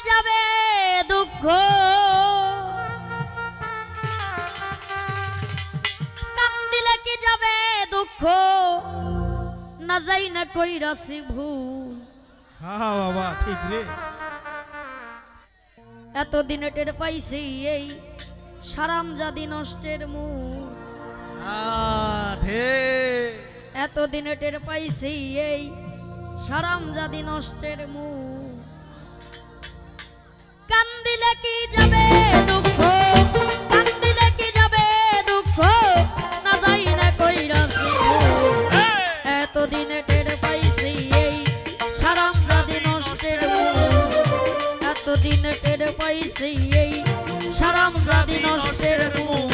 যাবে দুঃখ কান্দিলে কি যাবে দুঃখ না যাই না কইরাছি ভুল হ্যাঁ বাবা ঠিক রে এতদিনে টের পাইছি এই সারামজাদি নষ্টের মুখ এতদিনে টের পাইছি এই সারামজাদি নষ্টের মুখ কান্দিলে কি যাবে দুঃখ কান্দিলে কি যাবে দুঃখ না যাই না কইরাছি এতদিনে টের পাইছি এই সারামজাদি নষ্টের মুখ এতদিনে টের পাইছি এই সারামজাদি নষ্টের মুখ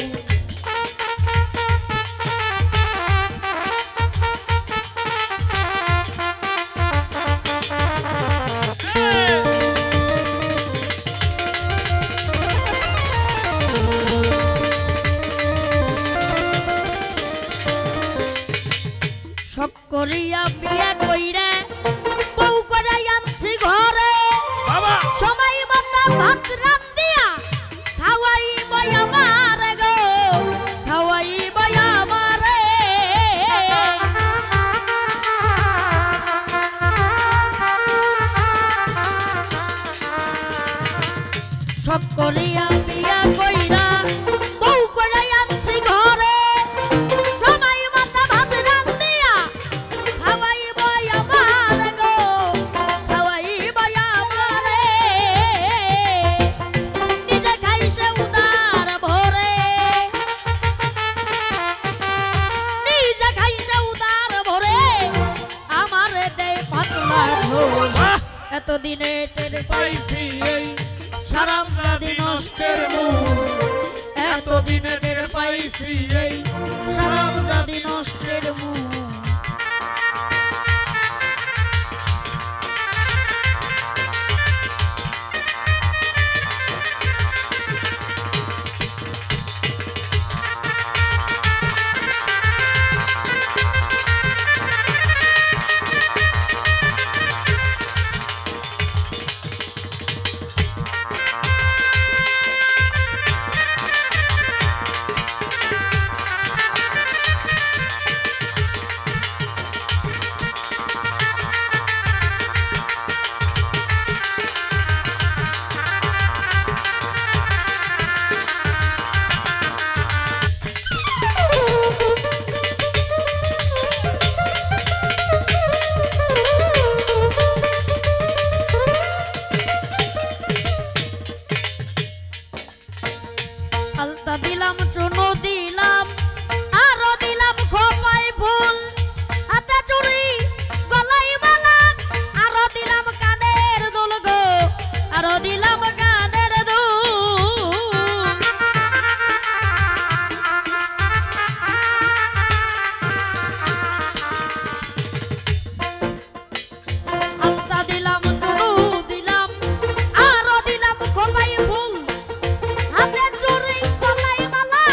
শখ করিয়া বিয়ে কইরে বউ করে আনছি ঘরে সময় মতো ভাত রান্দিয়া খাওয়াইব আমারে গো খাওয়াইব আমারে শখ করিয়া বিয়ে কইরা বউ করে আনছি ঘরে সময় মতো ভাত রান্দিয়া খাওয়াইব আমারে গো খাওয়াইব আমারে নিজে খাইছে উদার ভরে নিজে খাইছে উদার ভরে আমারে দেয় পাতলা ঝোল এতদিনে টের পাইছি এই সারামজাদি নষ্টের মুখ এতদিনে টের পাইছি এই সারামজাদি নষ্টের মুখ আলতা দিলাম চুনো দিলাম আরো দিলাম খোপায় ফুল হাতে চুড়ি গলায় মালা আরো দিলাম কানের দুল গো আরো দিলাম কানের দুল আলতা দিলাম চুনো দিলাম আরো দিলাম খোপায় ফুল হাতে চুড়ি গলায় মালা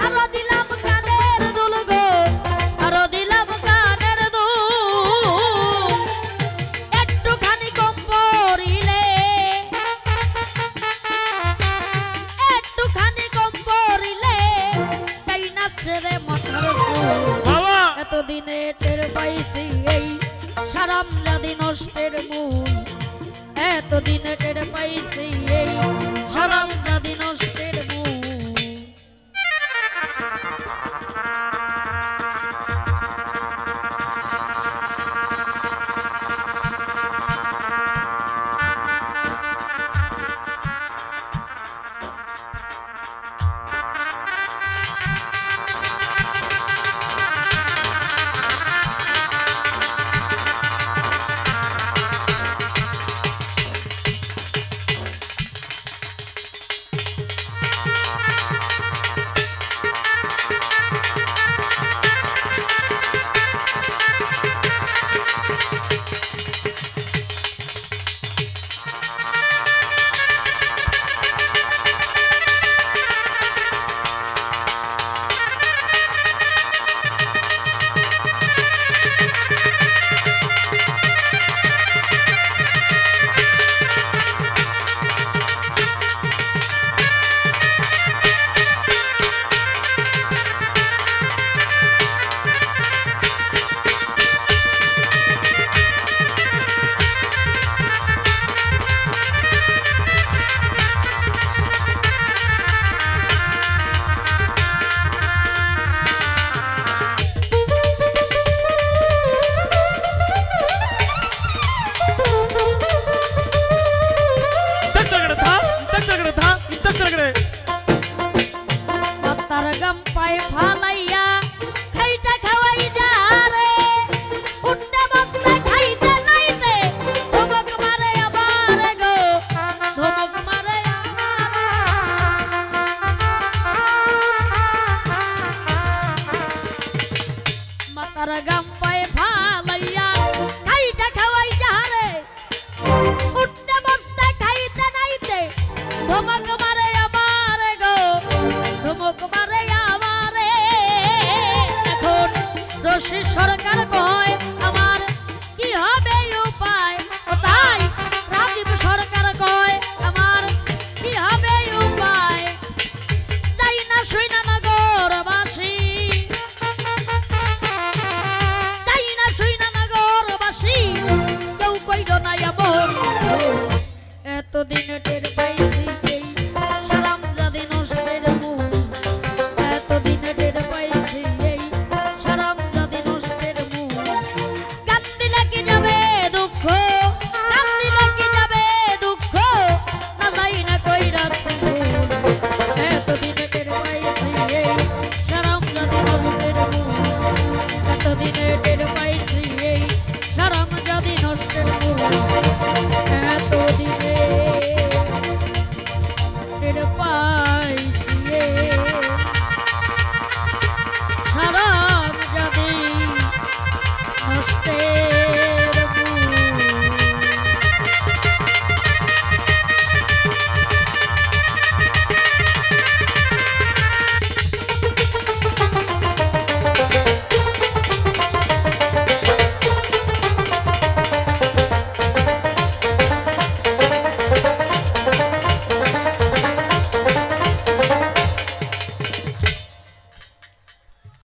আরো দিলাম কানের দুল গো আরো দিলাম কানের দুল একটুখানি কম পড়িলে তাই নাচে রে মাথার চুল এতদিনে টের পাইছি এই সারামজাদি নষ্টের মূল এতদিনে টের পাইছি এই